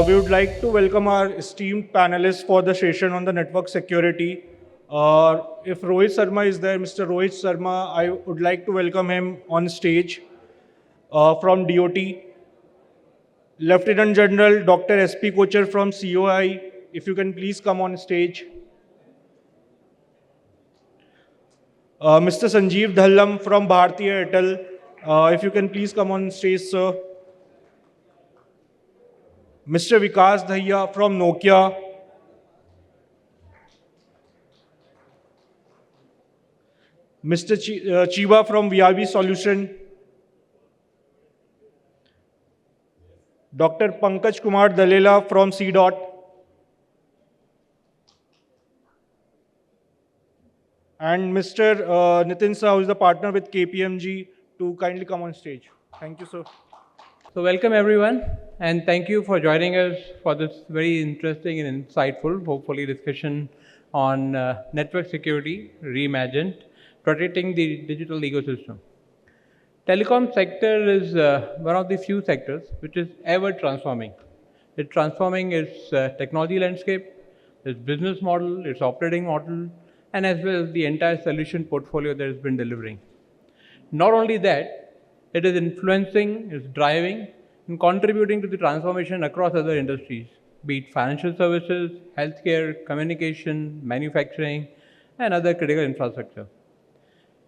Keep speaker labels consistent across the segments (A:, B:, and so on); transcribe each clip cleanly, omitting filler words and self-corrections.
A: We would like to welcome our esteemed panelists for the session on the network security. If Rohit Sharma is there, Mr. Rohit Sharma, I would like to welcome him on stage from DOT. Lieutenant General Dr. SP Kocher from COI, if you can please come on stage. Mr. Sanjeev Dhallam from Bharti Airtel, if you can please come on stage, sir. Mr. Vikas Dhaiya from Nokia. Mr. Chiba from VRB Solution. Dr. Pankaj Kumar Dalela from CDOT. And Mr. Nitin Saha, who is the partner with KPMG, to kindly come on stage. Thank you, sir.
B: So welcome everyone, and thank you for joining us for this very interesting and insightful, hopefully, discussion on network security reimagined, protecting the digital ecosystem. Telecom sector is one of the few sectors which is ever transforming. It's transforming its technology landscape, its business model, its operating model, and as well as the entire solution portfolio that it's been delivering. Not only that, it is influencing, it's driving, and contributing to the transformation across other industries, be it financial services, healthcare, communication, manufacturing, and other critical infrastructure.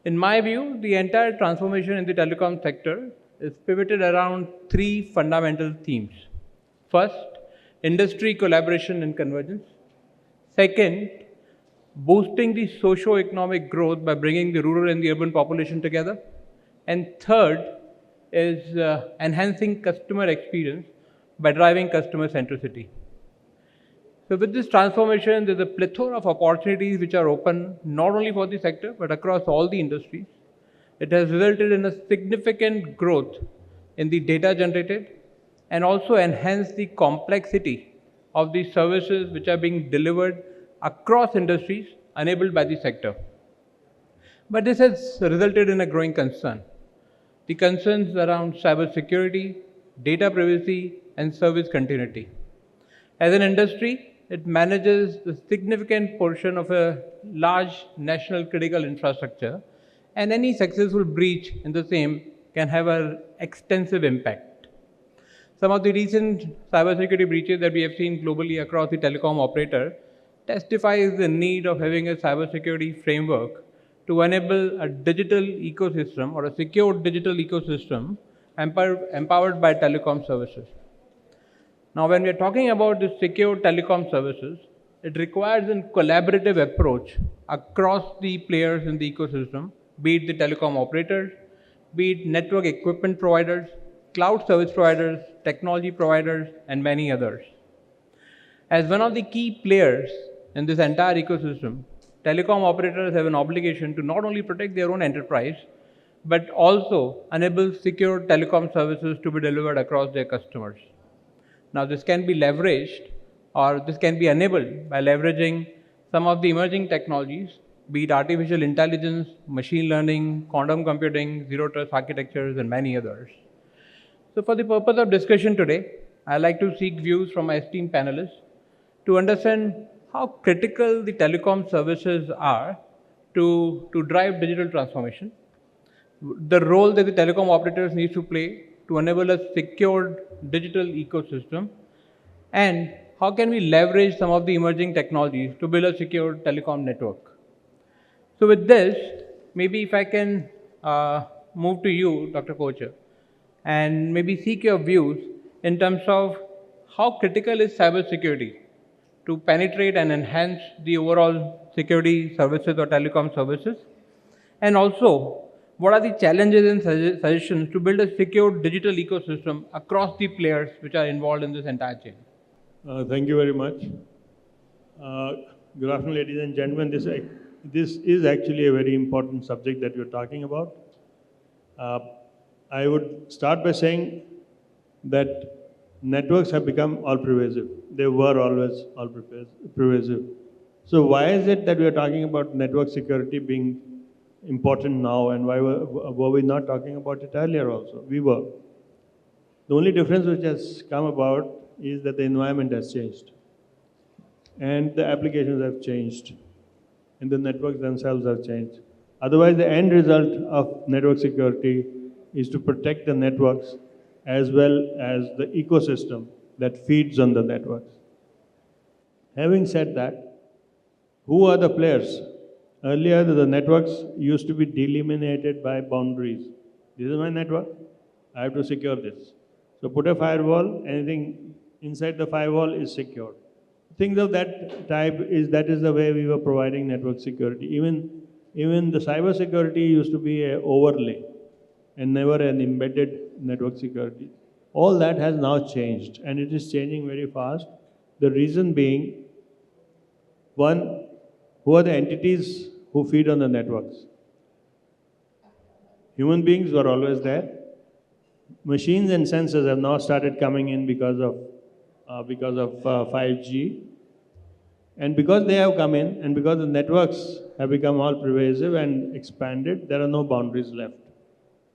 B: In my view, the entire transformation in the telecom sector is pivoted around three fundamental themes. First, industry collaboration and convergence. Second, boosting the socio-economic growth by bringing the rural and the urban population together. And third is enhancing customer experience by driving customer centricity. So with this transformation, there's a plethora of opportunities which are open not only for the sector, but across all the industries. It has resulted in a significant growth in the data generated and also enhanced the complexity of the services which are being delivered across industries enabled by the sector. But this has resulted in a growing concern. The concerns around cybersecurity, data privacy, and service continuity. As an industry, it manages a significant portion of a large national critical infrastructure, and any successful breach in the same can have an extensive impact. Some of the recent cybersecurity breaches that we have seen globally across the telecom operator testifies the need of having a cybersecurity framework to enable a digital ecosystem or a secure digital ecosystem empowered by telecom services. Now, when we are talking about the secure telecom services, it requires a collaborative approach across the players in the ecosystem, be it the telecom operators, be it network equipment providers, cloud service providers, technology providers, and many others. As one of the key players in this entire ecosystem, telecom operators have an obligation to not only protect their own enterprise, but also enable secure telecom services to be delivered across their customers. Now, this can be leveraged or this can be enabled by leveraging some of the emerging technologies, be it artificial intelligence, machine learning, quantum computing, zero trust architectures, and many others. So for the purpose of discussion today, I'd like to seek views from my esteemed panelists to understand how critical the telecom services are to drive digital transformation, the role that the telecom operators need to play to enable a secured digital ecosystem, and how can we leverage some of the emerging technologies to build a secure telecom network. So with this, maybe if I can move to you, Dr. Kocher, and maybe seek your views in terms of how critical is cybersecurity to penetrate and enhance the overall security services or telecom services, and also what are the challenges and suggestions to build a secure digital ecosystem across the players which are involved in this entire chain.
C: Thank you very much. Good afternoon, ladies and gentlemen. This is actually a very important subject that you're talking about. I would start by saying that networks have become all-pervasive. They were always all-pervasive. So why is it that we are talking about network security being important now, and why were we not talking about it earlier also? We were. The only difference which has come about is that the environment has changed and the applications have changed and the networks themselves have changed. Otherwise, the end result of network security is to protect the networks as well as the ecosystem that feeds on the networks. Having said that, who are the players? Earlier, the networks used to be delimited by boundaries. This is my network. I have to secure this. So put a firewall, anything inside the firewall is secured. Things of that type that is the way we were providing network security. Even the cyber security used to be an overlay and never an embedded network security. All that has now changed and it is changing very fast. The reason being, one, who are the entities who feed on the networks? Human beings were always there. Machines and sensors have now started coming in because of 5G. And because they have come in and because the networks have become all pervasive and expanded, there are no boundaries left.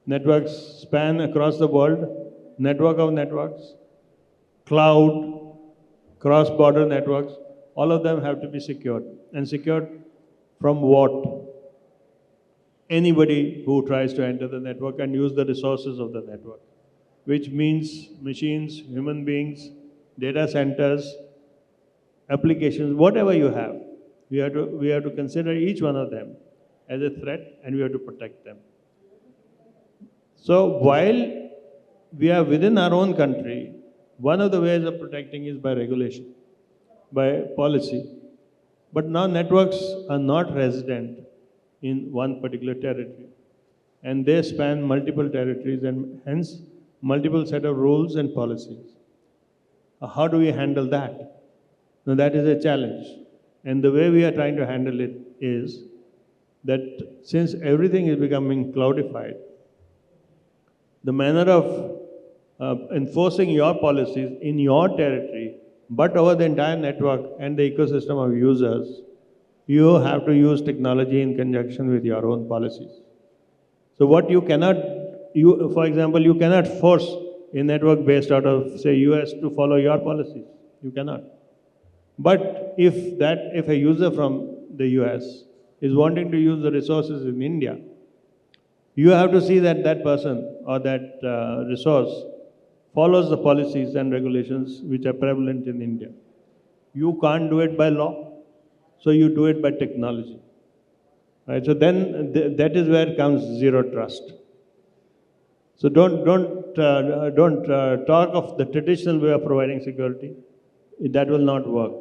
C: Networks span across the world, network of networks, cloud, cross-border networks, all of them have to be secured. And secured from what? Anybody who tries to enter the network and use the resources of the network, which means machines, human beings, data centers, applications, whatever you have, we have to consider each one of them as a threat and we have to protect them. So while we are within our own country, one of the ways of protecting is by regulation, by policy. But now networks are not resident in one particular territory. And they span multiple territories and hence multiple set of rules and policies. How do we handle that? Now that is a challenge. And the way we are trying to handle it is that since everything is becoming cloudified, the manner of enforcing your policies in your territory, but over the entire network and the ecosystem of users, you have to use technology in conjunction with your own policies. So what you cannot, for example, you cannot force a network based out of, say, US to follow your policies. You cannot. But if a user from the US is wanting to use the resources in India, you have to see that that person or that resource follows the policies and regulations which are prevalent in India. You can't do it by law, so you do it by technology. Right? So then that is where comes zero trust. So don't talk of the traditional way of providing security. That will not work.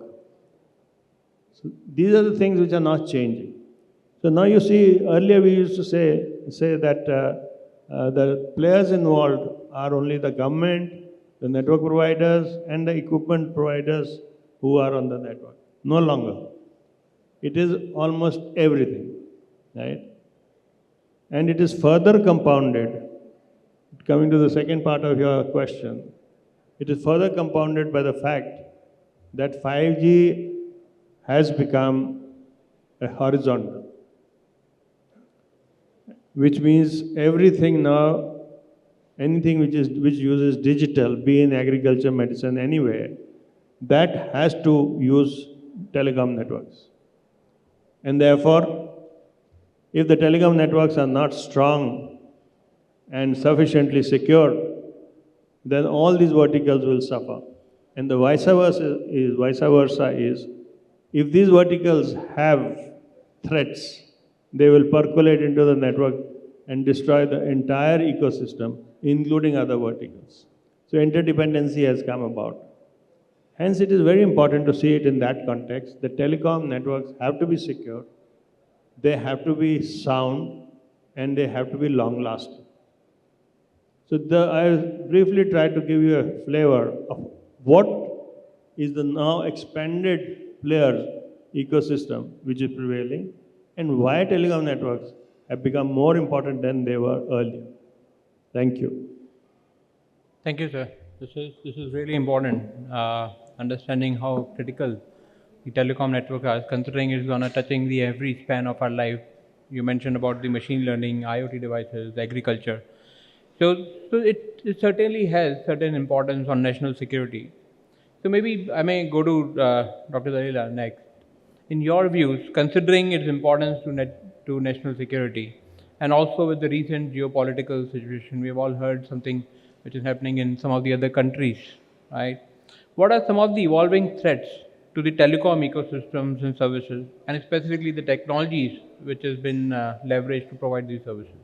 C: So these are the things which are not changing. So now you see, earlier we used to say that the players involved are only the government, the network providers, and the equipment providers who are on the network. No longer. It is almost everything, right? And it is further compounded, coming to the second part of your question, it is further compounded by the fact that 5G has become a horizontal, which means everything now, anything which uses digital, be in agriculture, medicine, anywhere, that has to use telecom networks. And therefore, if the telecom networks are not strong and sufficiently secure, then all these verticals will suffer. And the vice versa is, if these verticals have threats, they will percolate into the network and destroy the entire ecosystem, including other verticals. So interdependency has come about. Hence, it is very important to see it in that context. The telecom networks have to be secure, they have to be sound, and they have to be long-lasting. So I briefly tried to give you a flavor of what is the now expanded player ecosystem which is prevailing and why telecom networks have become more important than they were earlier. Thank you.
B: Thank you, sir. This is really important. Understanding how critical the telecom network is, considering it's gonna touching the every span of our life. You mentioned about the machine learning, IoT devices, agriculture. So it certainly has certain importance on national security. So maybe I may go to Dr. Dalila next. In your views, considering its importance to national security, and also with the recent geopolitical situation, we have all heard something which is happening in some of the other countries, right? What are some of the evolving threats to the telecom ecosystems and services, and specifically the technologies which has been leveraged to provide these services?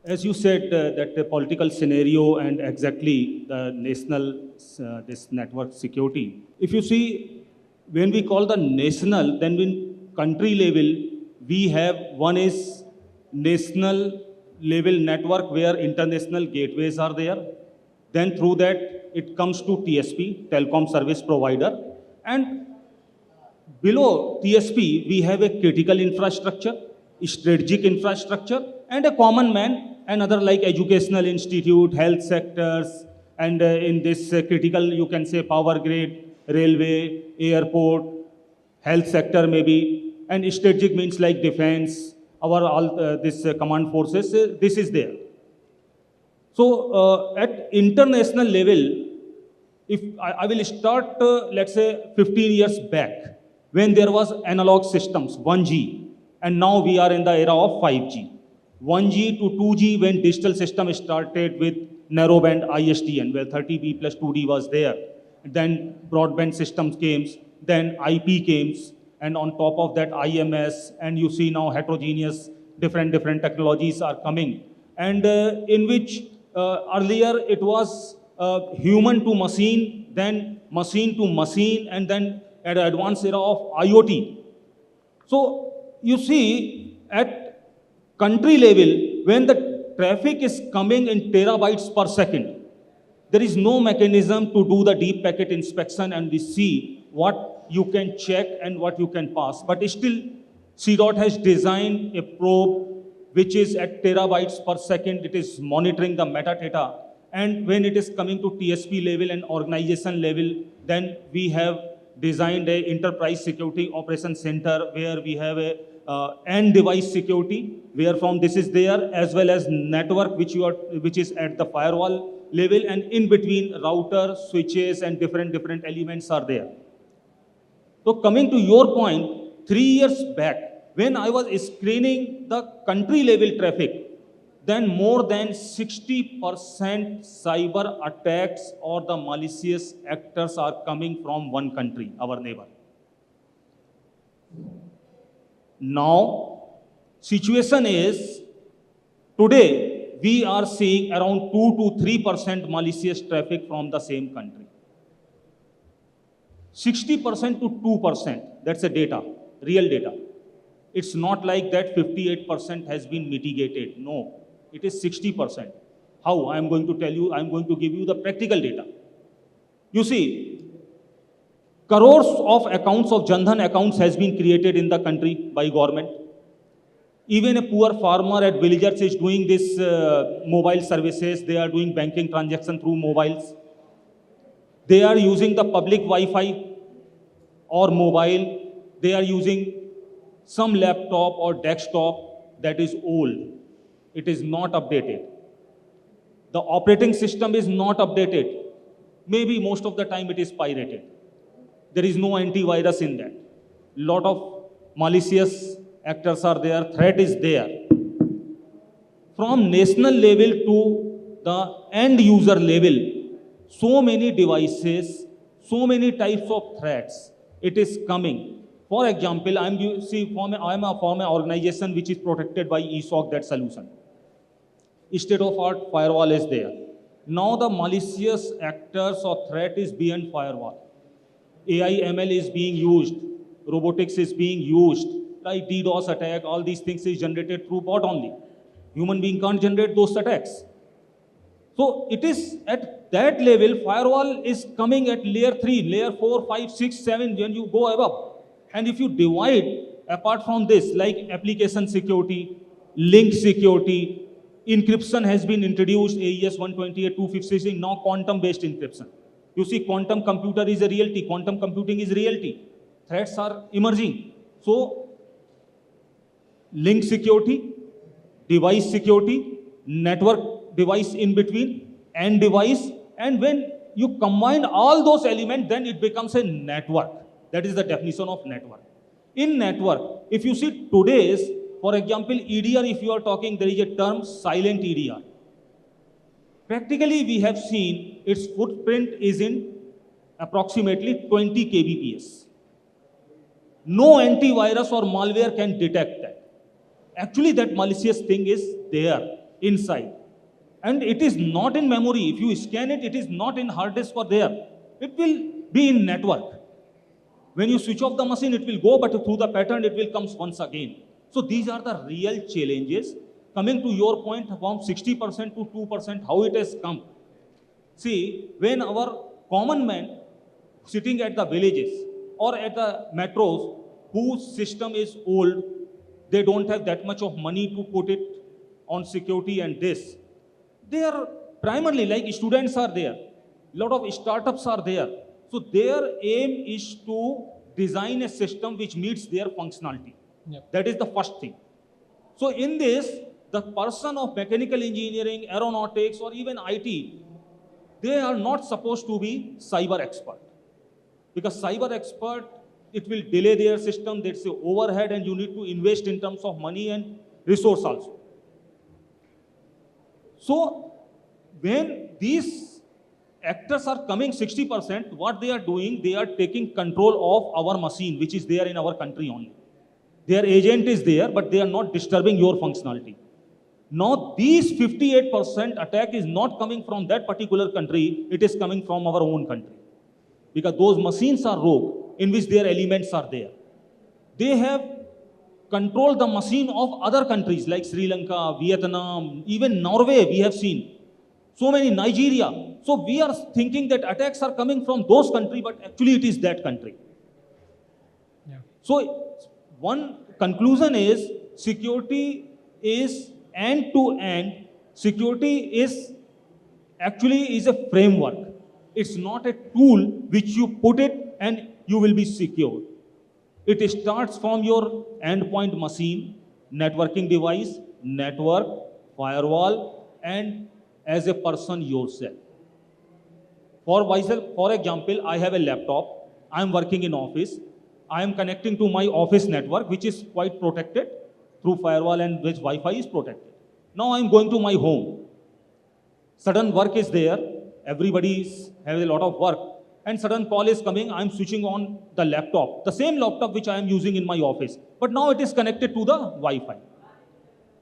D: As you said, that the political scenario and exactly the national this network security. If you see, when we call the national, then in country level, we have one is national level network where international gateways are there. Then through that, it comes to TSP, telecom service provider, and below TSP, we have a critical infrastructure, strategic infrastructure, and a common man, and other like educational institute, health sectors, and in this critical, you can say power grid, railway, airport, health sector maybe, and strategic means like defense, our all this command forces, this is there. So at international level, if I will start, let's say 15 years back, when there was analog systems, 1G, and now we are in the era of 5G. 1G to 2G when digital system started with narrowband ISDN, where 30B plus 2D was there. Then broadband systems came, then IP came, and on top of that IMS, and you see now heterogeneous different technologies are coming. And in which earlier it was human to machine, then machine to machine, and then at an advanced era of IoT. So you see at country level, when the traffic is coming in terabytes per second, there is no mechanism to do the deep packet inspection and we see what you can check and what you can pass. But still, CDOT has designed a probe which is at terabytes per second. It is monitoring the metadata. And when it is coming to TSP level and organization level, then we have designed a enterprise security operation center where we have a end device security, where from this is there, as well as network which is at the firewall level, and in between router, switches, and different elements are there. So coming to your point, 3 years back, when I was screening the country level traffic, then more than 60% cyber attacks or the malicious actors are coming from one country, our neighbor. Now, situation is, today we are seeing around 2 to 3% malicious traffic from the same country. 60% to 2%, that's a data, real data. It's not like that 58% has been mitigated. No, it is 60%. How? I am going to tell you, I am going to give you the practical data. You see, crores of accounts of Jan Dhan accounts has been created in the country by government. Even a poor farmer at villagers is doing this mobile services. They are doing banking transaction through mobiles. They are using the public Wi-Fi or mobile. They are using some laptop or desktop that is old. It is not updated. The operating system is not updated. Maybe most of the time it is pirated. There is no antivirus in that. Lot of malicious actors are there, threat is there. From national level to the end user level, so many devices, so many types of threats, it is coming. For example, I am from an organization which is protected by ESOC, that solution. State-of-art firewall is there. Now the malicious actors or threat is beyond firewall. AI, ML is being used, robotics is being used, like DDoS attack, all these things is generated through bot only. Human being can't generate those attacks. So it is at that level, firewall is coming at layer 3, layer 4, 5, 6, 7, when you go above. And if you divide, apart from this, like application security, link security, encryption has been introduced, AES 128, 256, now quantum-based encryption. You see, quantum computer is a reality, quantum computing is reality. Threats are emerging. So, link security, device security, network device in between, end device, and when you combine all those elements, then it becomes a network. That is the definition of network. In network, if you see today's, for example, EDR, if you are talking, there is a term silent EDR. Practically, we have seen its footprint is in approximately 20 kbps. No antivirus or malware can detect that. Actually, that malicious thing is there inside. And it is not in memory. If you scan it, it is not in hard disk or there. It will be in network. When you switch off the machine, it will go, but through the pattern, it will come once again. So these are the real challenges. Coming to your point, from 60% to 2%, how it has come. See, when our common man sitting at the villages or at the metros, whose system is old, they don't have that much of money to put it on security and this. They are primarily like students are there. A lot of startups are there. So their aim is to design a system which meets their functionality.
B: Yep.
D: That is the first thing. So in this, the person of mechanical engineering, aeronautics, or even IT, they are not supposed to be cyber expert. Because cyber expert, it will delay their system, that's the overhead, and you need to invest in terms of money and resource also. So when these actors are coming 60%, what they are doing, they are taking control of our machine, which is there in our country only. Their agent is there, but they are not disturbing your functionality. Now, these 58% attack is not coming from that particular country, it is coming from our own country. Because those machines are rogue, in which their elements are there. They have controlled the machine of other countries like Sri Lanka, Vietnam, even Norway we have seen. So many, Nigeria. So we are thinking that attacks are coming from those countries, but actually it is that country.
B: Yeah.
D: So one conclusion is security is end-to-end. Security is actually is a framework. It's not a tool which you put it and you will be secure. It starts from your endpoint machine, networking device, network, firewall, and as a person yourself. For myself, for example, I have a laptop. I am working in office. I am connecting to my office network, which is quite protected through firewall and which Wi-Fi is protected. Now I am going to my home. Sudden work is there. Everybody has a lot of work. And sudden call is coming. I am switching on the laptop. The same laptop which I am using in my office. But now it is connected to the Wi-Fi.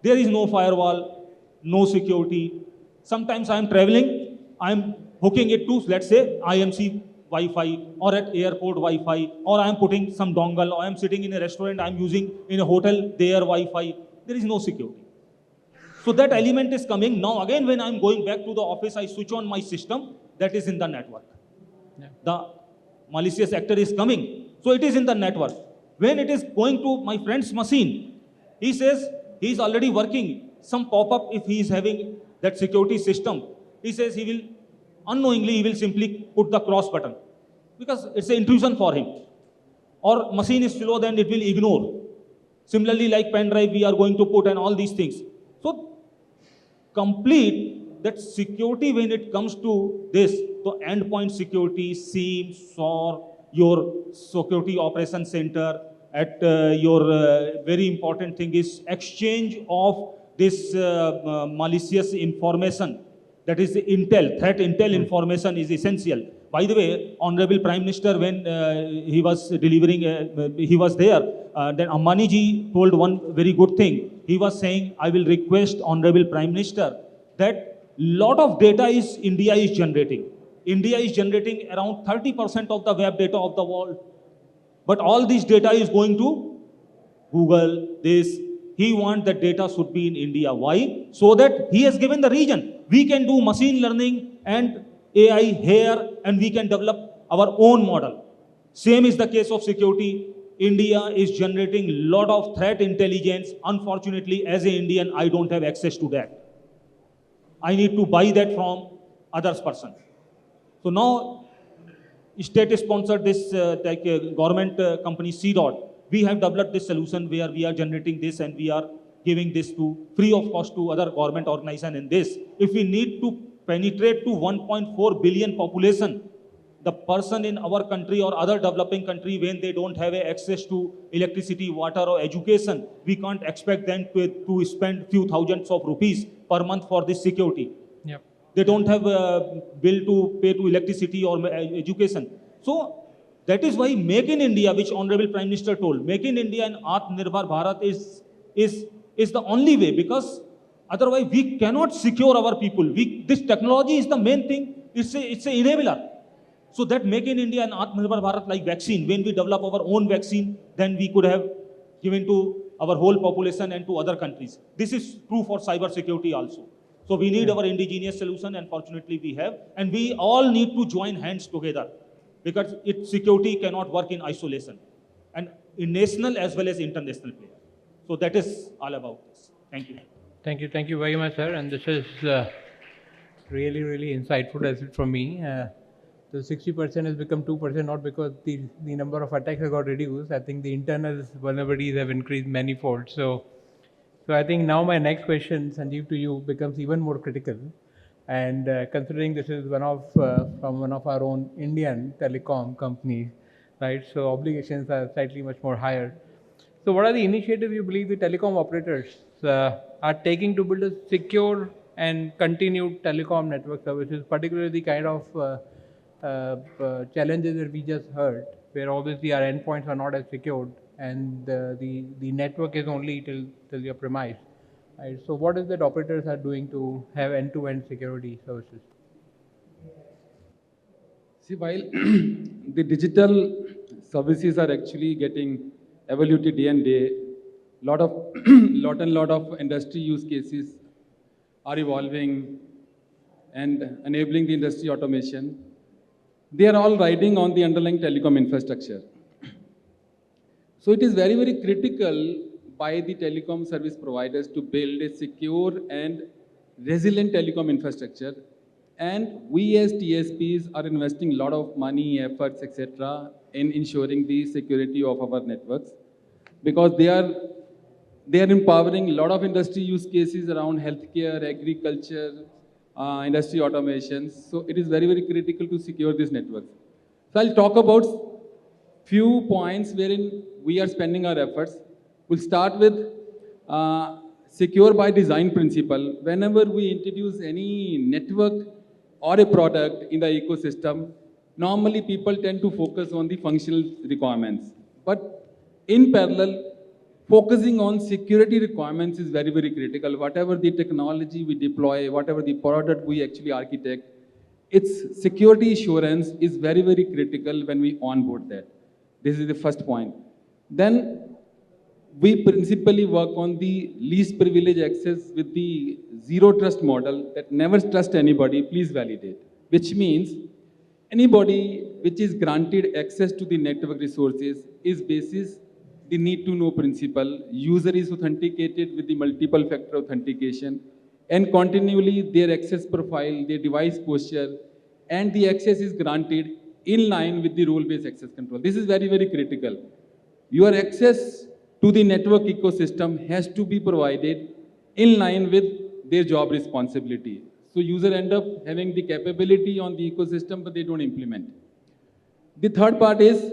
D: There is no firewall, no security. Sometimes I am traveling. I am hooking it to, let's say, IMC Wi-Fi or at airport Wi-Fi, or I am putting some dongle, or I am sitting in a restaurant, I am using in a hotel their Wi-Fi. There is no security. So that element is coming. Now again, when I am going back to the office, I switch on my system that is in the network.
B: Yeah.
D: The malicious actor is coming. So it is in the network. When it is going to my friend's machine, he says he is already working. Some pop-up if he is having that security system. He says he will, unknowingly, he will simply put the cross button because it's an intrusion for him. Or machine is slow, then it will ignore. Similarly, like pen drive, we are going to put and all these things. So complete that security when it comes to this, so endpoint security, SIEM, SOAR, your security operation center, at your very important thing is exchange of this malicious information. That is the intel, threat intel information is essential. By the way, Honorable Prime Minister, when he was delivering, he was there, then Ambani ji told one very good thing. He was saying, I will request Honorable Prime Minister that lot of data is India is generating. India is generating around 30% of the web data of the world. But all this data is going to Google, this. He wants that data should be in India. Why? So that he has given the region. We can do machine learning and AI here and we can develop our own model. Same is the case of security. India is generating lot of threat intelligence. Unfortunately, as an Indian, I don't have access to that. I need to buy that from others person. So now, state sponsored this government company CDOT. We have developed this solution where we are generating this and we are giving this to free of cost to other government organization in this. If we need to penetrate to 1.4 billion population. The person in our country or other developing country, when they don't have access to electricity, water or education, we can't expect them to spend few thousands of rupees per month for this security.
B: Yep.
D: They don't have a bill to pay to electricity or education. So that is why Make in India, which Honorable Prime Minister told, Make in India and Atmanirbhar Bharat is the only way, because otherwise we cannot secure our people. This technology is the main thing. It's an enabler. So that Make in India and Atmanirbhar Bharat, like vaccine, when we develop our own vaccine, then we could have given to our whole population and to other countries. This is true for cyber security also. So we need our indigenous solution, and fortunately we have. And we all need to join hands together, because security cannot work in isolation, and in national as well as international players. So that is all about this. Thank you.
B: Thank you very much, sir. And this is really, really insightful, as it from me. The 60% has become 2%, not because the number of attacks have got reduced. I think the internal vulnerabilities have increased manifold. So I think now my next question, Sanjeev, to you becomes even more critical. And considering this is from one of our own Indian telecom companies, right? So obligations are slightly much more higher. So what are the initiatives you believe the telecom operators are taking to build a secure and continued telecom network services, particularly the kind of challenges that we just heard, where obviously our endpoints are not as secured and the network is only till your premise, right? So what is that operators are doing to have end-to-end security services?
E: See, while the digital services are actually getting evaluated day and day, lot of industry use cases are evolving and enabling the industry automation. They are all riding on the underlying telecom infrastructure. So it is very, very critical by the telecom service providers to build a secure and resilient telecom infrastructure. And we as TSPs are investing a lot of money, efforts, etc. in ensuring the security of our networks, because they are empowering a lot of industry use cases around healthcare, agriculture, industry automations. So it is very, very critical to secure these networks. So I'll talk about few points wherein we are spending our efforts. We'll start with secure by design principle. Whenever we introduce any network or a product in the ecosystem, normally people tend to focus on the functional requirements. But in parallel, focusing on security requirements is very, very critical. Whatever the technology we deploy, whatever the product we actually architect, its security assurance is very, very critical when we onboard that. This is the first point. Then we principally work on the least privilege access with the zero trust model, that never trust anybody, please validate. Which means anybody which is granted access to the network resources is basis the need to know principle. User is authenticated with the multiple factor authentication, and continually their access profile, their device posture, and the access is granted in line with the role-based access control. This is very, very critical. Your access to the network ecosystem has to be provided in line with their job responsibility. So user end up having the capability on the ecosystem, but they don't implement. The third part is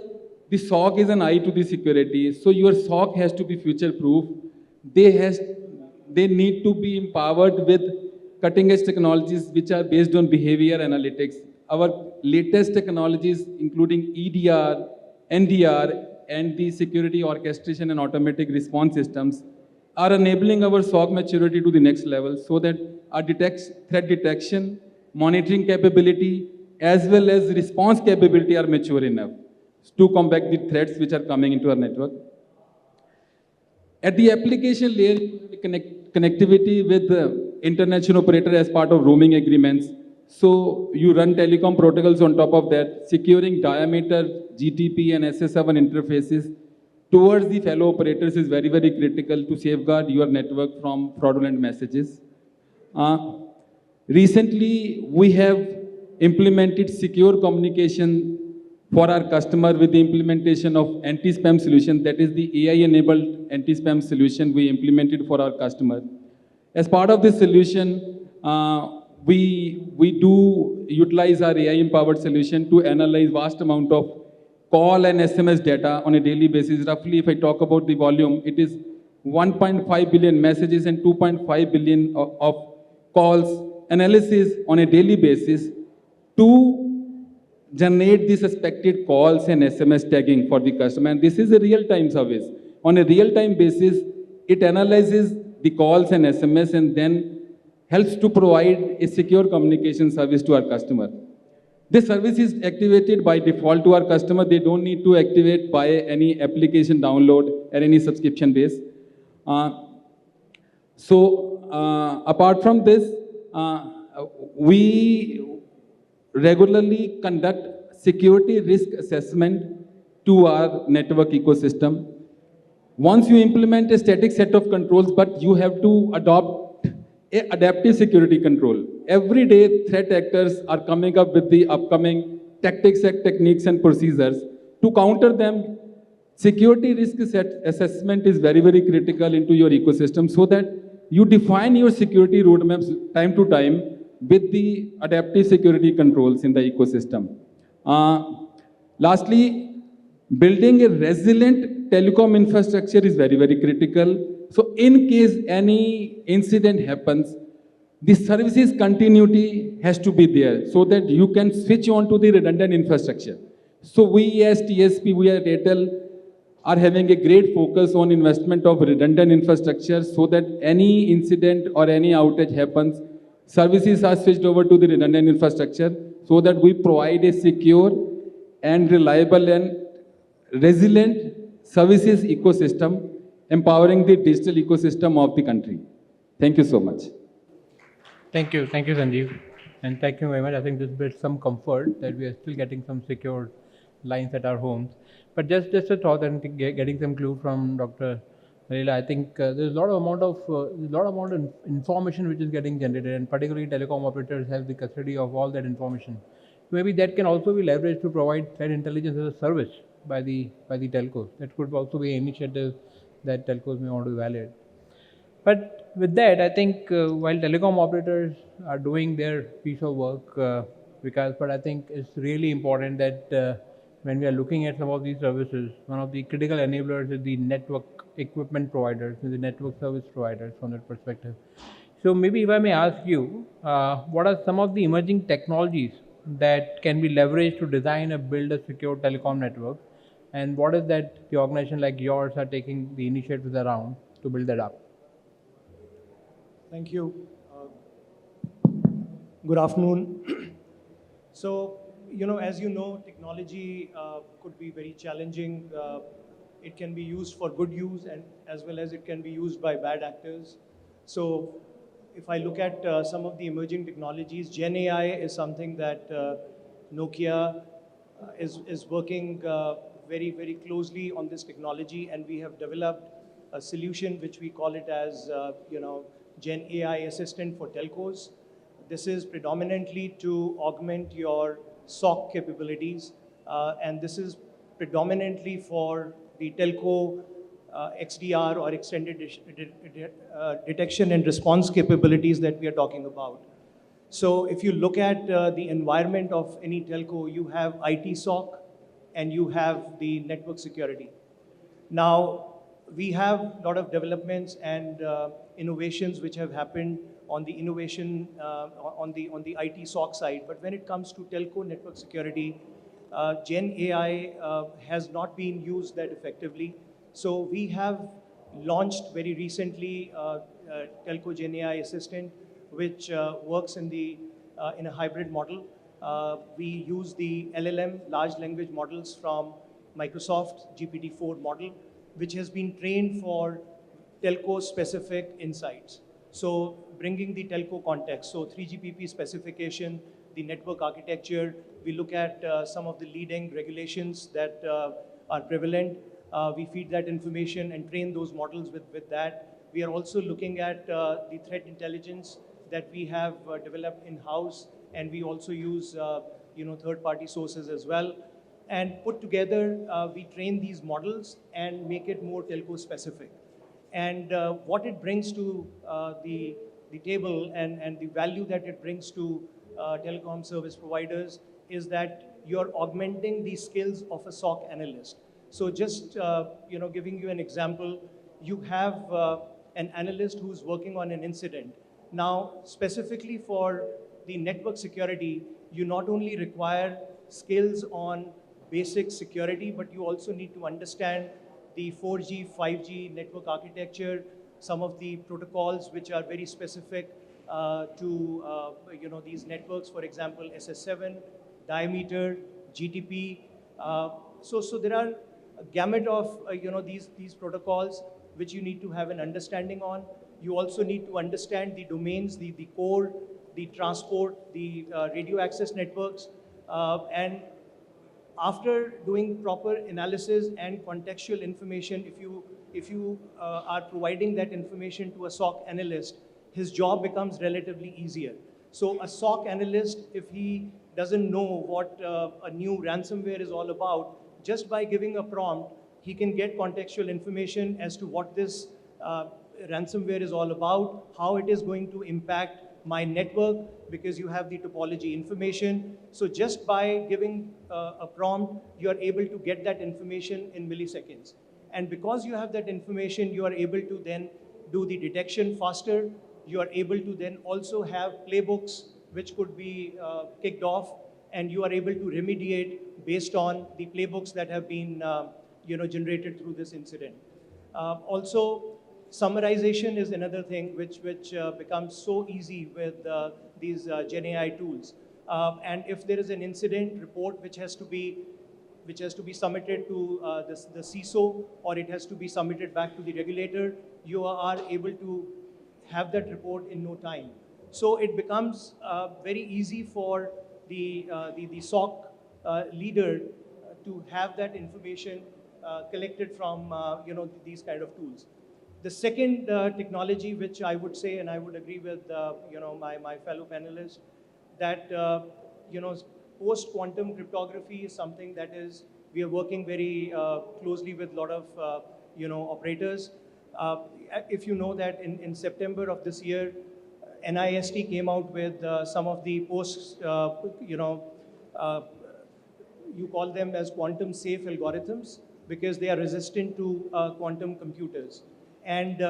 E: the SOC is an eye to the security. So your SOC has to be future-proof. They need to be empowered with cutting-edge technologies which are based on behavior analytics. Our latest technologies, including EDR, NDR, and the security orchestration and automatic response systems, are enabling our SOC maturity to the next level, so that our threat detection, monitoring capability, as well as response capability are mature enough to combat the threats which are coming into our network. At the application layer, connectivity with the international operator as part of roaming agreements. So you run telecom protocols on top of that, securing diameter, GTP and SS7 interfaces towards the fellow operators is very, very critical to safeguard your network from fraudulent messages. Recently, we have implemented secure communication for our customer with the implementation of anti-spam solution. That is the AI-enabled anti-spam solution we implemented for our customer. As part of this solution, we do utilize our AI-empowered solution to analyze vast amount of call and SMS data on a daily basis. Roughly, if I talk about the volume, it is 1.5 billion messages and 2.5 billion of calls analysis on a daily basis to generate the suspected calls and SMS tagging for the customer. And this is a real-time service. On a real-time basis, it analyzes the calls and SMS and then helps to provide a secure communication service to our customer. This service is activated by default to our customer. They don't need to activate by any application download or any subscription base. Apart from this, we regularly conduct security risk assessment to our network ecosystem. Once you implement a static set of controls, but you have to adopt a adaptive security control. Every day, threat actors are coming up with the upcoming tactics and techniques and procedures. To counter them, security risk assessment is very, very critical into your ecosystem so that you define your security roadmaps time to time with the adaptive security controls in the ecosystem. Lastly, building a resilient telecom infrastructure is very, very critical. So in case any incident happens, the services continuity has to be there so that you can switch on to the redundant infrastructure. So we as TSP, we at Airtel are having a great focus on investment of redundant infrastructure so that any incident or any outage happens, services are switched over to the redundant infrastructure so that we provide a secure and reliable and resilient services ecosystem, empowering the digital ecosystem of the country. Thank you so much.
B: Thank you, Sanjeev. And thank you very much. I think this builds some comfort that we are still getting some secure lines at our homes. But just a thought and getting some clue from Dr. Leela, I think there's a lot of information which is getting generated, and particularly telecom operators have the custody of all that information. Maybe that can also be leveraged to provide threat intelligence as a service by the telcos. That could also be an initiative that telcos may want to evaluate. But with that, I think while telecom operators are doing their piece of work, but I think it's really important that when we are looking at some of these services, one of the critical enablers is the network equipment providers, the network service providers from that perspective. So maybe if I may ask you, what are some of the emerging technologies that can be leveraged to design or build a secure telecom network? And what is that the organization like yours are taking the initiatives around to build that up?
A: Thank you. Good afternoon. So, as you know, technology could be very challenging. It can be used for good use and as well as it can be used by bad actors. So if I look at some of the emerging technologies, Gen AI is something that Nokia is working very, very closely on this technology, and we have developed a solution which we call it as, Gen AI Assistant for telcos. This is predominantly to augment your SOC capabilities, and this is predominantly for the telco XDR or extended detection and response capabilities that we are talking about. So if you look at the environment of any telco, you have IT SOC and you have the network security. Now, we have a lot of developments and innovations which have happened on the innovation on the IT SOC side. But when it comes to telco network security, Gen AI has not been used that effectively. So we have launched very recently Telco Gen AI Assistant, which works in a hybrid model. We use the LLM, large language models from Microsoft GPT-4 model, which has been trained for telco-specific insights. So bringing the telco context, so 3GPP specification, the network architecture, we look at some of the leading regulations that are prevalent. We feed that information and train those models with that. We are also looking at the threat intelligence that we have developed in-house, and we also use third-party sources as well. And put together, we train these models and make it more telco-specific. And what it brings to the
F: the table and the value that it brings to telecom service providers is that you're augmenting the skills of a SOC analyst. So just giving you an example, you have an analyst who's working on an incident. Now, specifically for the network security, you not only require skills on basic security, but you also need to understand the 4G, 5G network architecture, some of the protocols which are very specific to these networks, for example, SS7, diameter, GTP. So there are a gamut of these protocols which you need to have an understanding on. You also need to understand the domains, the core, the transport, the radio access networks, and after doing proper analysis and contextual information, if you are providing that information to a SOC analyst, his job becomes relatively easier. So a SOC analyst, if he doesn't know what a new ransomware is all about, just by giving a prompt, he can get contextual information as to what this ransomware is all about, how it is going to impact my network, because you have the topology information. So just by giving a prompt, you are able to get that information in milliseconds. And because you have that information, you are able to then do the detection faster. You are able to then also have playbooks which could be kicked off, and you are able to remediate based on the playbooks that have been generated through this incident. Also, summarization is another thing which becomes so easy with these Gen AI tools. And if there is an incident report which has to be submitted to the CISO, or it has to be submitted back to the regulator, you are able to have that report in no time. So it becomes very easy for the SOC leader to have that information collected from these kind of tools. The second technology, which I would say, and I would agree with my fellow panelists, that post-quantum cryptography is something that we are working very closely with a lot of operators. If you know that in September of this year, NIST came out with some of the you call them as quantum safe algorithms, because they are resistant to quantum computers. And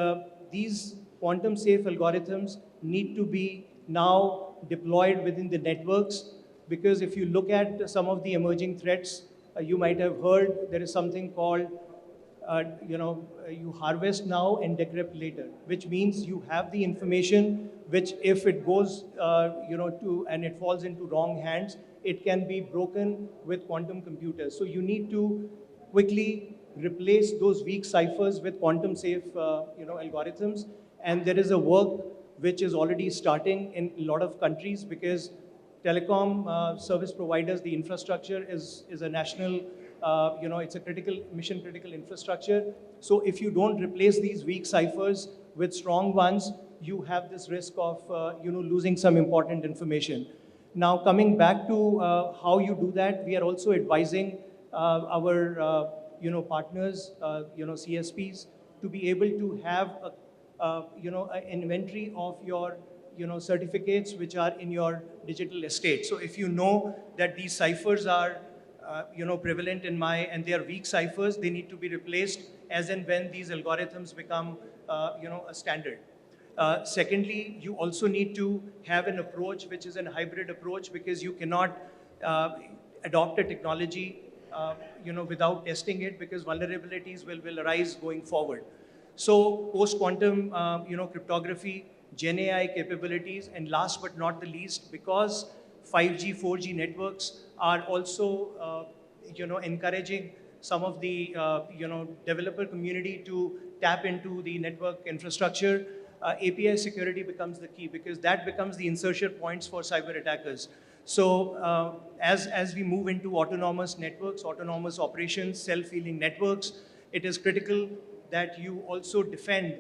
F: these quantum safe algorithms need to be now deployed within the networks, because if you look at some of the emerging threats, you might have heard there is something called, you harvest now and decrypt later, which means you have the information which, if it goes, and it falls into wrong hands, it can be broken with quantum computers. So you need to quickly replace those weak ciphers with quantum safe algorithms. And there is a work which is already starting in a lot of countries, because telecom service providers, the infrastructure is a national, it's a mission critical infrastructure. So if you don't replace these weak ciphers with strong ones, you have this risk of losing some important information. Now, coming back to how you do that, we are also advising our partners, CSPs, to be able to have an inventory of your certificates which are in your digital estate. So if you know that these ciphers are prevalent and they are weak ciphers, they need to be replaced as and when these algorithms become a standard. Secondly, you also need to have an approach which is a hybrid approach, because you cannot adopt a technology without testing it, because vulnerabilities will arise going forward. So post-quantum cryptography, Gen AI capabilities, and last but not the least, because 5G, 4G networks are also encouraging some of the developer community to tap into the network infrastructure, API security becomes the key, because that becomes the insertion points for cyber attackers. So as we move into autonomous networks, autonomous operations, self-healing networks, it is critical that you also defend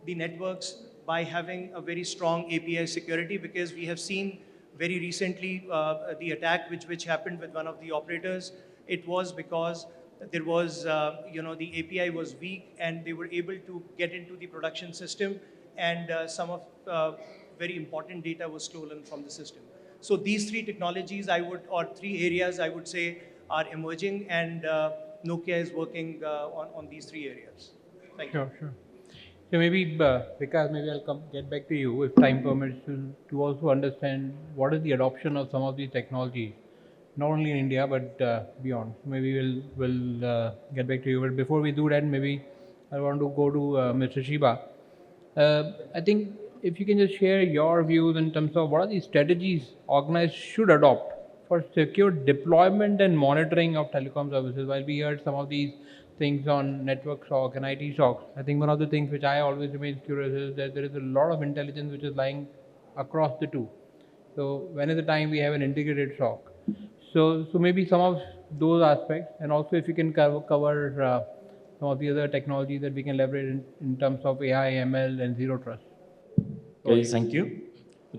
F: the networks by having a very strong API security, because we have seen very recently the attack which happened with one of the operators. It was because there was, the API was weak, and they were able to get into the production system, and some of very important data was stolen from the system. So these three technologies or three areas I would say are emerging, and Nokia is working on these three areas. Thank you.
B: Sure, sure. So maybe, Vikas, maybe I'll get back to you if time permits to also understand what is the adoption of some of these technologies, not only in India but beyond. Maybe we'll get back to you. But before we do that, maybe I want to go to Mr. Shiba. I think if you can just share your views in terms of what are the strategies organized should adopt for secure deployment and monitoring of telecom services. While we heard some of these things on network SOC and IT SOC, I think one of the things which I always remain curious is that there is a lot of intelligence which is lying across the two. So when is the time we have an integrated SOC? So maybe some of those aspects, and also if you can cover some of the other technologies that we can leverage in terms of AI, ML, and zero trust.
G: Okay, thank you.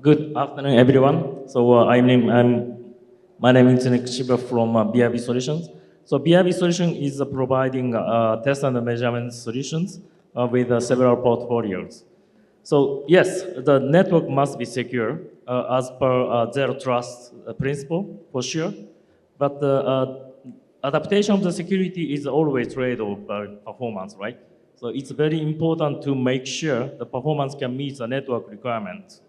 G: Good afternoon, everyone. So my name is Nick Shiba from BIB Solutions. So BIB Solution is providing test and measurement solutions with several portfolios. So yes, the network must be secure as per zero trust principle for sure, but adaptation of the security is always trade-off performance, right? So it's very important to make sure the performance can meet the network requirements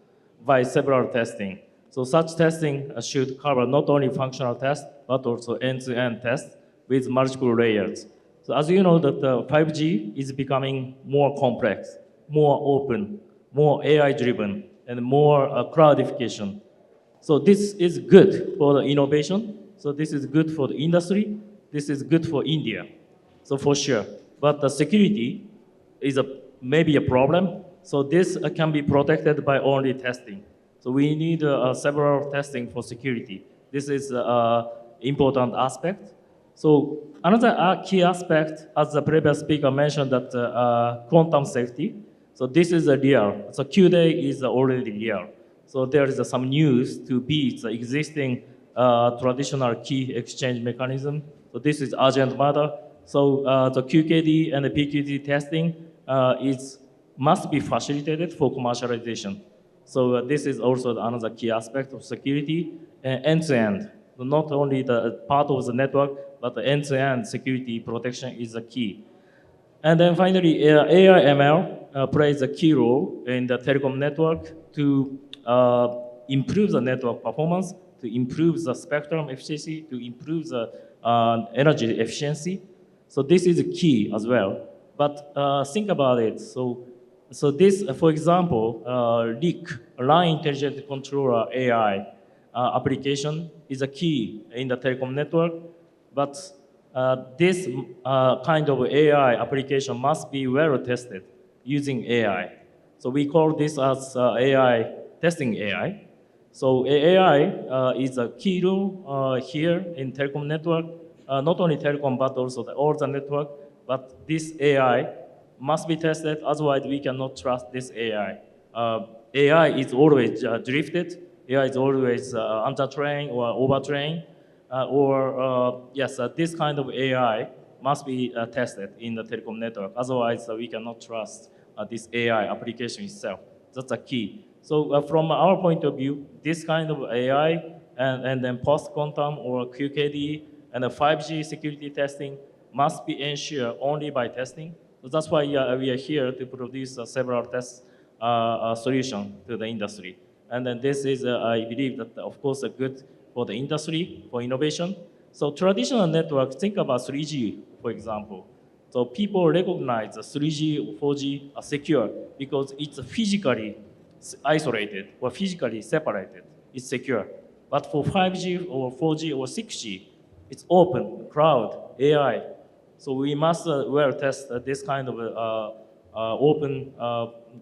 G: by several testing. So such testing should cover not only functional tests, but also end-to-end tests with multiple layers. So as you know that 5G is becoming more complex, more open, more AI-driven, and more cloudification. So this is good for the innovation. So this is good for the industry. This is good for India. So for sure. But the security is maybe a problem. So this can be protected by only testing. So we need several testing for security. This is an important aspect. So another key aspect, as the previous speaker mentioned, that quantum safety. So this is a real. So Q-Day is already real. So there is some news to beat the existing traditional key exchange mechanism. So this is urgent matter. So the QKD and the PQD testing must be facilitated for commercialization. So this is also another key aspect of security, end-to-end. Not only the part of the network, but the end-to-end security protection is the key. And then finally, AI ML plays a key role in the telecom network to improve the network performance, to improve the spectrum efficiency, to improve the energy efficiency. So this is key as well. But think about it. So this, for example, LIC, Line Intelligent Controller AI application is a key in the telecom network. But this kind of AI application must be well tested using AI. So we call this as AI, testing AI. So AI is a key role here in telecom network, not only telecom, but also all the network. But this AI must be tested, otherwise we cannot trust this AI. AI is always drifted, AI is always under-trained or over-trained, this kind of AI must be tested in the telecom network, otherwise we cannot trust this AI application itself. That's a key. So from our point of view, this kind of AI and then post-quantum or QKD and the 5G security testing must be ensured only by testing. So that's why we are here to produce several test solutions to the industry. And then this is, I believe that, of course, good for the industry, for innovation. So traditional networks, think about 3G, for example. So people recognize the 3G, 4G are secure because it's physically isolated or physically separated. It's secure. But for 5G or 4G or 6G, it's open, cloud, AI. So we must well test this kind of open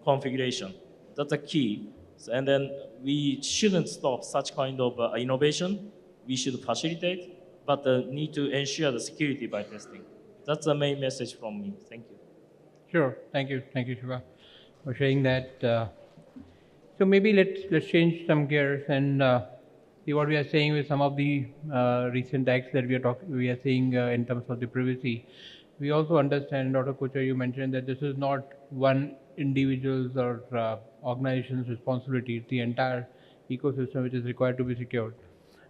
G: configuration. That's a key. So, and then we shouldn't stop such kind of innovation. We should facilitate, but need to ensure the security by testing. That's the main message from me. Thank you.
B: Sure. Thank you, Shiva, for sharing that. So maybe let's change some gears and see what we are saying with some of the recent acts that we are seeing in terms of the privacy. we also understand, Dr. Kuchar, you mentioned that this is not one individual's or organization's responsibility. It's the entire ecosystem which is required to be secured.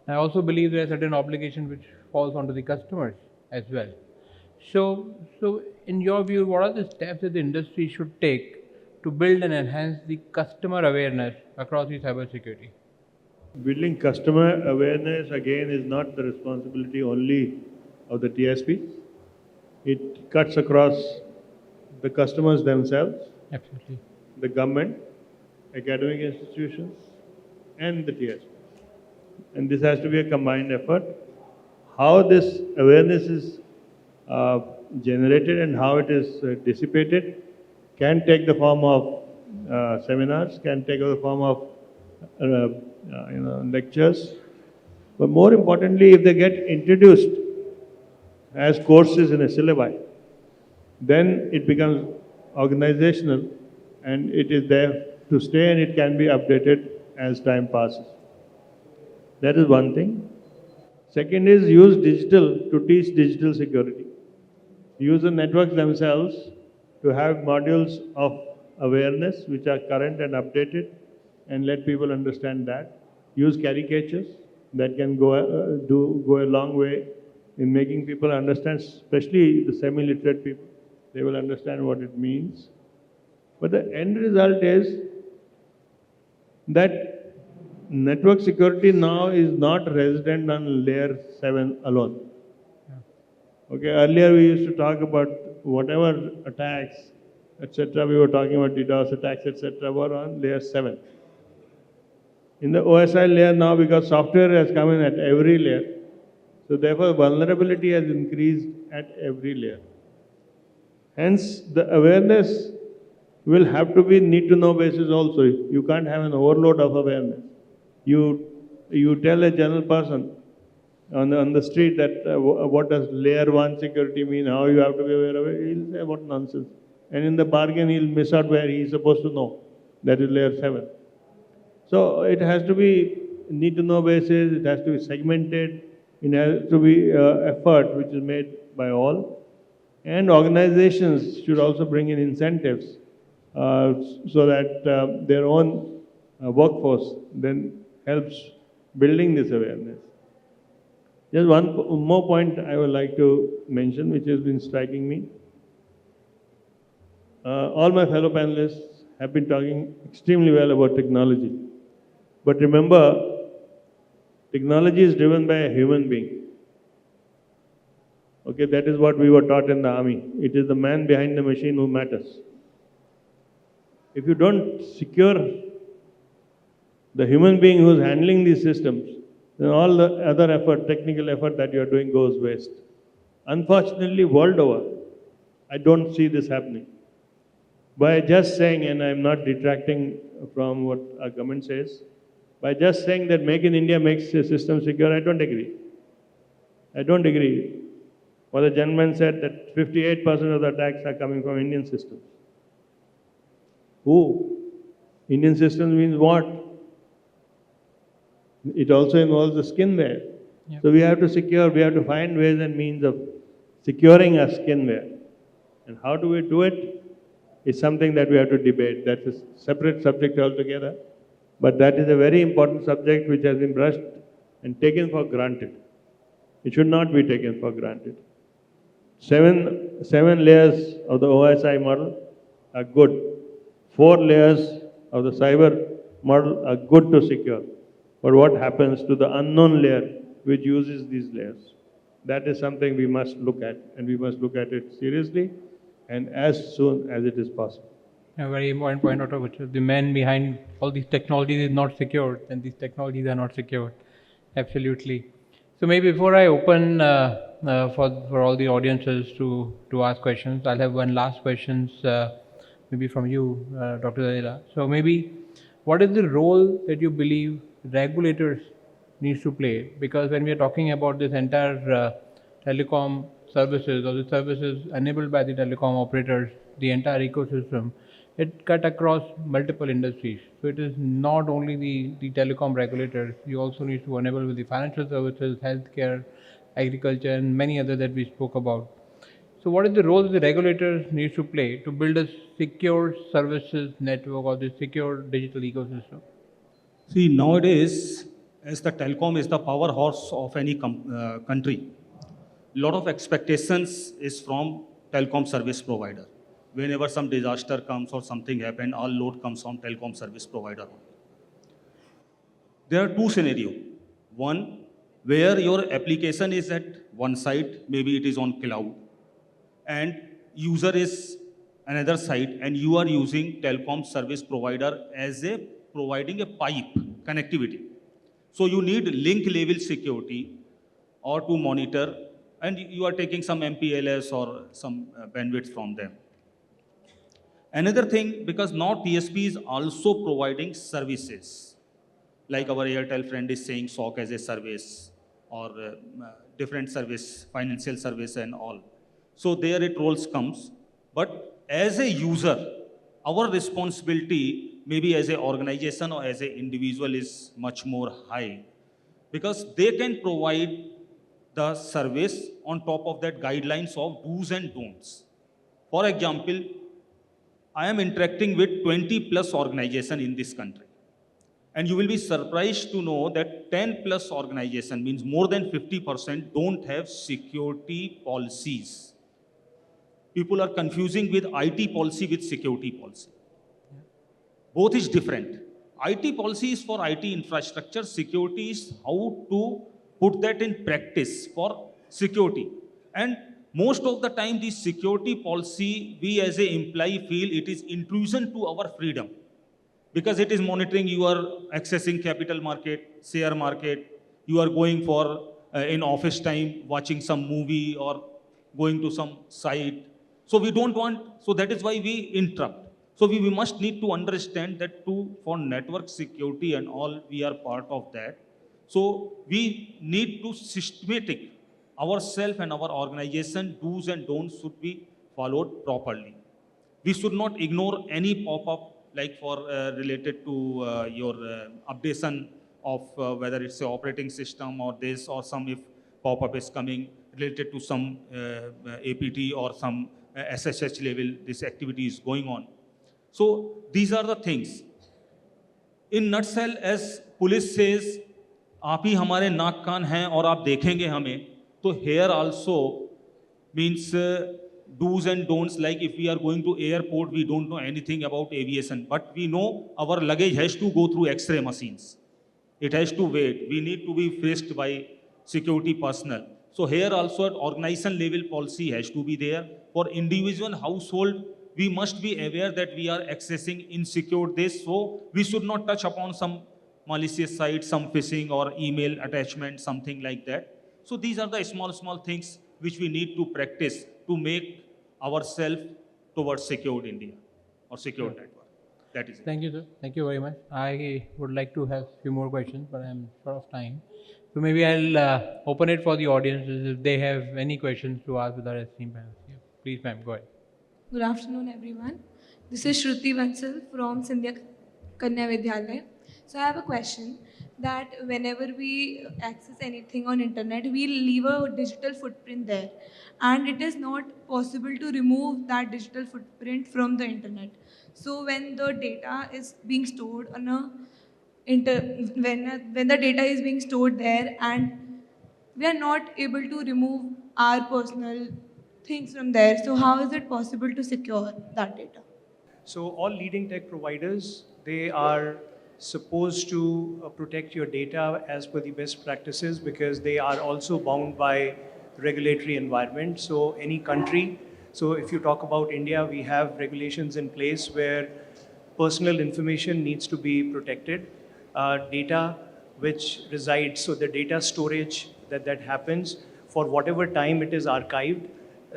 B: I also believe there are certain obligations which falls onto the customers as well. So in your view, what are the steps that the industry should take to build and enhance the customer awareness across the cybersecurity?
C: Building customer awareness again is not the responsibility only of the TSP. It cuts across the customers themselves,
B: Absolutely.
C: the government, academic institutions, and the TSP. And this has to be a combined effort. How this awareness is generated and how it is dissipated can take the form of seminars, can take the form of lectures. But more importantly, if they get introduced as courses in a syllabi, then it becomes organizational and it is there to stay and it can be updated as time passes. That is one thing. Second is use digital to teach digital security. Use the networks themselves to have modules of awareness which are current and updated and let people understand that. Use caricatures that can go a long way in making people understand, especially the semi-literate people. They will understand what it means. But the end result is that network security now is not resident on layer 7 alone. Okay, earlier we used to talk about whatever attacks, etc. We were talking about DDoS attacks, etc. were on layer 7. In the OSI layer now, because software has come in at every layer, so therefore vulnerability has increased at every layer. Hence, the awareness will have to be need-to-know basis also. You can't have an overload of awareness. You tell a general person on the street that what does layer 1 security mean, how you have to be aware of it, he'll say what nonsense. And in the bargain, he'll miss out where he's supposed to know. That is layer 7. So it has to be need-to-know basis, it has to be segmented, it has to be effort which is made by all. And organizations should also bring in incentives so that their own workforce then helps building this awareness. Just one more point I would like to mention, which has been striking me. All my fellow panelists have been talking extremely well about technology. But remember, technology is driven by a human being. Okay, that is what we were taught in the army. It is the man behind the machine who matters. If you don't secure the human being who is handling these systems, then all the other effort, technical effort that you are doing goes waste. Unfortunately, world over, I don't see this happening. By just saying, and I'm not detracting from what our government says, by just saying that Make in India makes the system secure, I don't agree. I don't agree. Well, the gentleman said that 58% of the attacks are coming from Indian systems. Who? Indian systems means what? It also involves the skinware.
B: Yep.
C: So we have to find ways and means of securing our skinware. And how do we do it? It's something that we have to debate. That's a separate subject altogether. But that is a very important subject which has been brushed and taken for granted. It should not be taken for granted. Seven layers of the OSI model are good. 4 layers of the cyber model are good to secure. But what happens to the unknown layer which uses these layers? That is something we must look at, and we must look at it seriously and as soon as it is possible.
B: A very important point out of which is the man behind all these technologies is not secured, and these technologies are not secured. Absolutely. So maybe before I open for all the audiences to ask questions, I'll have one last question, maybe from you, Dr. Zadela. So maybe what is the role that you believe regulators needs to play? Because when we are talking about this entire telecom services or the services enabled by the telecom operators, the entire ecosystem, it cut across multiple industries. So it is not only the telecom regulators, you also need to enable with the financial services, healthcare, agriculture, and many others that we spoke about. So what is the role the regulators need to play to build a secure services network or the secure digital ecosystem?
D: See, nowadays, as the telecom is the powerhouse of any country, lot of expectations is from telecom service provider. Whenever some disaster comes or something happen, all load comes from telecom service provider. There are two scenarios. One, where your application is at one side, maybe it is on cloud, and user is another side, and you are using telecom service provider as a providing a pipe connectivity. So you need link level security or to monitor, and you are taking some MPLS or some bandwidth from them. Another thing, because now TSP is also providing services, like our Airtel friend is saying SOC as a service, or different service, financial service and all. So there it roles comes. But as a user, our responsibility, maybe as an organization or as an individual, is much more high, because they can provide the service on top of that guidelines of do's and don'ts. For example, I am interacting with 20 plus organization in this country. And you will be surprised to know that 10 plus organization, means more than 50%, don't have security policies. People are confusing with IT policy with security policy. Both is different. IT policy is for IT infrastructure. Security is how to put that in practice for security. And most of the time, the security policy, we as an employee feel it is intrusion to our freedom, because it is monitoring you are accessing capital market, share market, you are going for in office time watching some movie or going to some site. So we don't want, so that is why we interrupt. So we must need to understand that for network security and all, we are part of that. So we need to systematic ourselves and our organization, do's and don'ts should be followed properly. We should not ignore any pop-up like for related to your updation of whether it's the operating system or this, or some if pop-up is coming related to some APT or some SSH level, this activity is going on. So these are the things. In nutshell, as police says, आप ही हमारे नाक कान हैं और आप देखेंगे हमें, तो here also means do's and don'ts, like if we are going to airport, we don't know anything about aviation, but we know our luggage has to go through X-ray machines. It has to wait. We need to be faced by security personnel. So here also at organization level policy has to be there. For individual household, we must be aware that we are accessing insecure this, so we should not touch upon some malicious site, some phishing or email attachment, something like that. So these are the small things which we need to practice to make ourselves towards secured India or secured network. That is it.
B: Thank you, sir. Thank you very much. I would like to have a few more questions, but I'm short of time. So maybe I'll open it for the audience if they have any questions to ask with our esteemed panel. Yeah. Please, ma'am, go ahead.
H: Good afternoon, everyone. This is Shruti Bansal from Sindhya Kanya Vidyalaya. So I have a question that whenever we access anything on internet, we leave a digital footprint there, and it is not possible to remove that digital footprint from the internet. So when the data is being stored on when the data is being stored there, and we are not able to remove our personal things from there, so how is it possible to secure that data?
F: So all leading tech providers, they are supposed to protect your data as per the best practices, because they are also bound by regulatory environment. So any country, so if you talk about India, we have regulations in place where personal information needs to be protected. Data which resides, so the data storage that happens, for whatever time it is archived,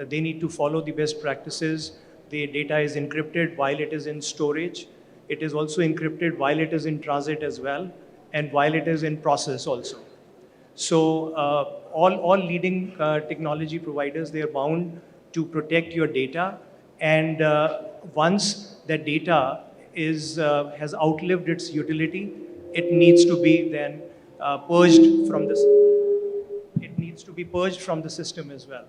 F: they need to follow the best practices. The data is encrypted while it is in storage. It is also encrypted while it is in transit as well, and while it is in process also. So all leading technology providers, they are bound to protect your data, and once that data has outlived its utility, it needs to be then purged from this. It needs to be purged from the system as well.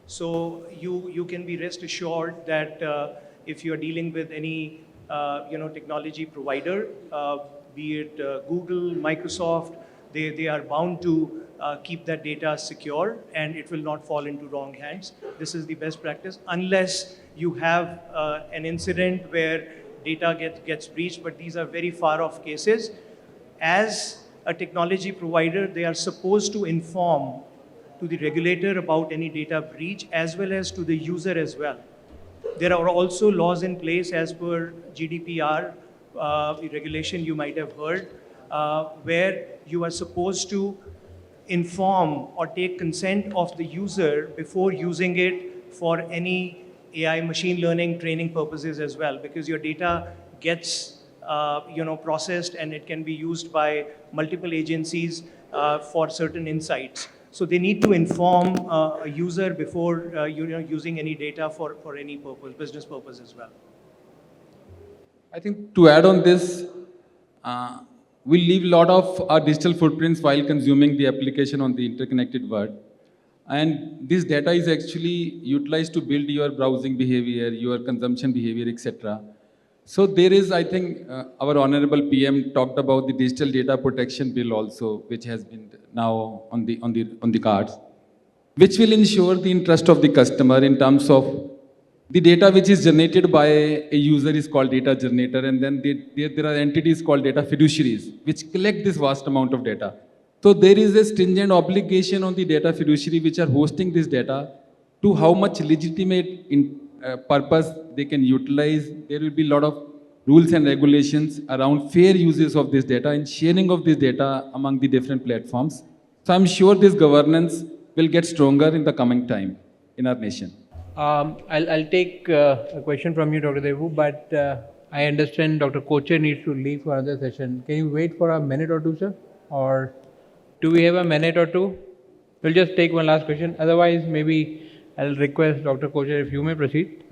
F: So you can be rest assured that if you're dealing with any technology provider, be it Google, Microsoft, they are bound to keep that data secure and it will not fall into wrong hands. This is the best practice unless you have an incident where data gets breached, but these are very far off cases. As a technology provider, they are supposed to inform to the regulator about any data breach as well as to the user as well. There are also laws in place as per GDPR regulation you might have heard, where you are supposed to inform or take consent of the user before using it for any AI machine learning training purposes as well, because your data gets processed and it can be used by multiple agencies for certain insights. So they need to inform a user before using any data for any purpose, business purpose as well.
E: I think to add on this, we leave a lot of our digital footprints while consuming the application on the interconnected world. And this data is actually utilized to build your browsing behavior, your consumption behavior, etc. So there is, I think, our honorable PM talked about the digital data protection bill also, which has been now on the cards, which will ensure the interest of the customer in terms of the data which is generated by a user is called data generator, and then there are entities called data fiduciaries, which collect this vast amount of data. So there is a stringent obligation on the data fiduciary which are hosting this data to how much legitimate purpose they can utilize. There will be a lot of rules and regulations around fair uses of this data and sharing of this data among the different platforms. So I'm sure this governance will get stronger in the coming time in our nation.
B: I'll take a question from you, Dr. Devu, but I understand Dr. Kocher needs to leave for another session. Can you wait for a minute or two, sir? Or do we have a minute or two? We'll just take one last question. Otherwise, maybe I'll request Dr. Kocher if you may proceed.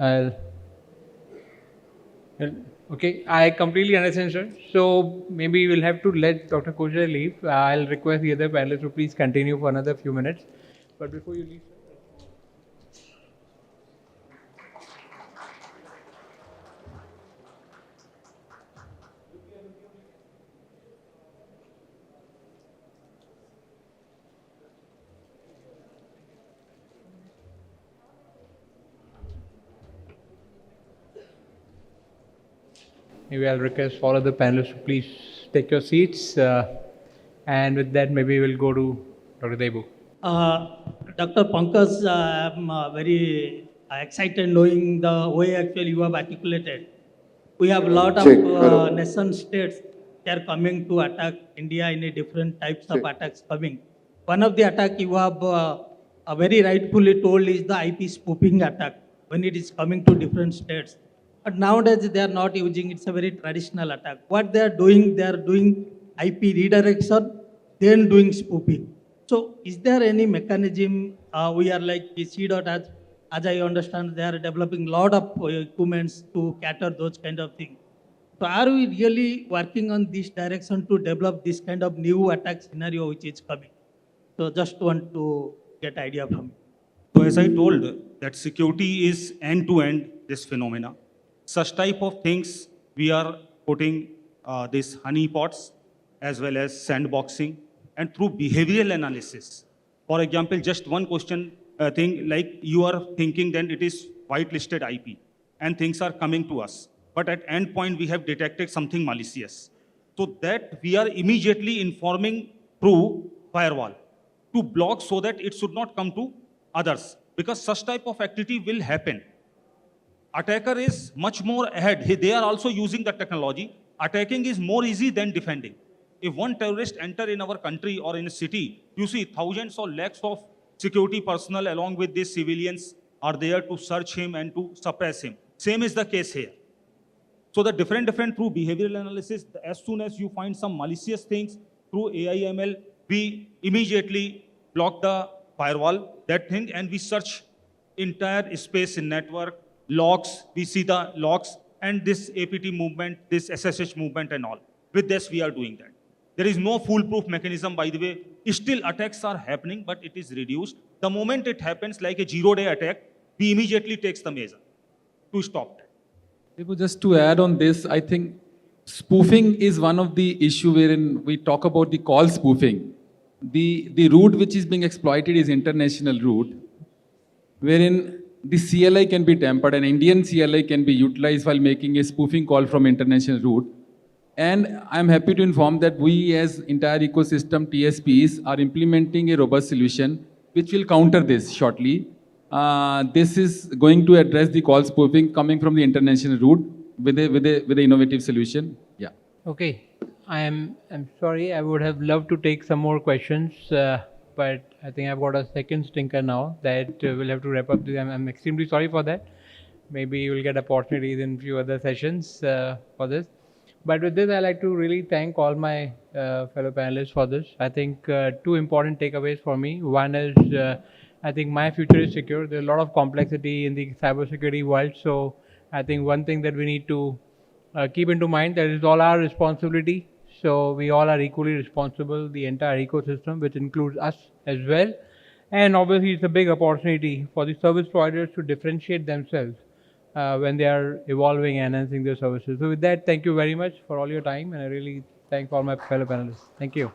B: Okay, I completely understand, sir. So maybe we'll have to let Dr. Kocher leave. I'll request the other panelists to please continue for another few minutes. But before you leave, sir. Maybe I'll request all other panelists to please take your seats. And with that, maybe we'll go to Dr. Devu.
I: Dr. Pankaj, I'm very excited knowing the way actually you have articulated. We have a lot of nation states that are coming to attack India in a different types of attacks coming. One of the attack you have very rightfully told is the IP spoofing attack when it is coming to different states. But nowadays they are not using, it's a very traditional attack. What they are doing IP redirection, then doing spoofing. So is there any mechanism we are like C.as I understand they are developing a lot of equipments to cater those kind of things. So are we really working on this direction to develop this kind of new attack scenario which is coming? So just want to get idea from you.
D: So as I told, that security is end-to-end this phenomena. Such type of things we are putting these honeypots as well as sandboxing and through behavioral analysis. For example, just one question thing, like you are thinking then it is whitelisted IP and things are coming to us. But at end point we have detected something malicious. So that we are immediately informing through firewall to block so that it should not come to others, because such type of activity will happen. Attacker is much more ahead. They are also using the technology. Attacking is more easy than defending. If one terrorist enter in our country or in a city, you see thousands or lakhs of security personnel along with these civilians are there to search him and to suppress him. Same is the case here. So the different through behavioral analysis, as soon as you find some malicious things through AI ML, we immediately block the firewall, that thing, and we search entire space in network, logs, we see the logs, and this APT movement, this SSH movement and all. With this, we are doing that. There is no foolproof mechanism, by the way. Still attacks are happening, but it is reduced. The moment it happens like a zero-day attack, we immediately takes the measure to stop that.
E: Just to add on this, I think spoofing is one of the issue wherein we talk about the call spoofing. The route which is being exploited is international route, wherein the CLI can be tampered, and Indian CLI can be utilized while making a spoofing call from international route. And I'm happy to inform that we as entire ecosystem TSPs are implementing a robust solution which will counter this shortly. This is going to address the call spoofing coming from the international route with a innovative solution. Yeah.
B: Okay, I'm sorry. I would have loved to take some more questions, but I think I've got a second stinker now that we'll have to wrap up. I'm extremely sorry for that. Maybe you'll get opportunities in few other sessions for this. But with this, I'd like to really thank all my fellow panelists for this. I think two important takeaways for me. One is I think my future is secure. There's a lot of complexity in the cybersecurity world. So I think one thing that we need to keep into mind that it's all our responsibility. So we all are equally responsible, the entire ecosystem, which includes us as well. And obviously, it's a big opportunity for the service providers to differentiate themselves when they are evolving and enhancing their services. So with that, thank you very much for all your time, and I really thank all my fellow panelists. Thank you.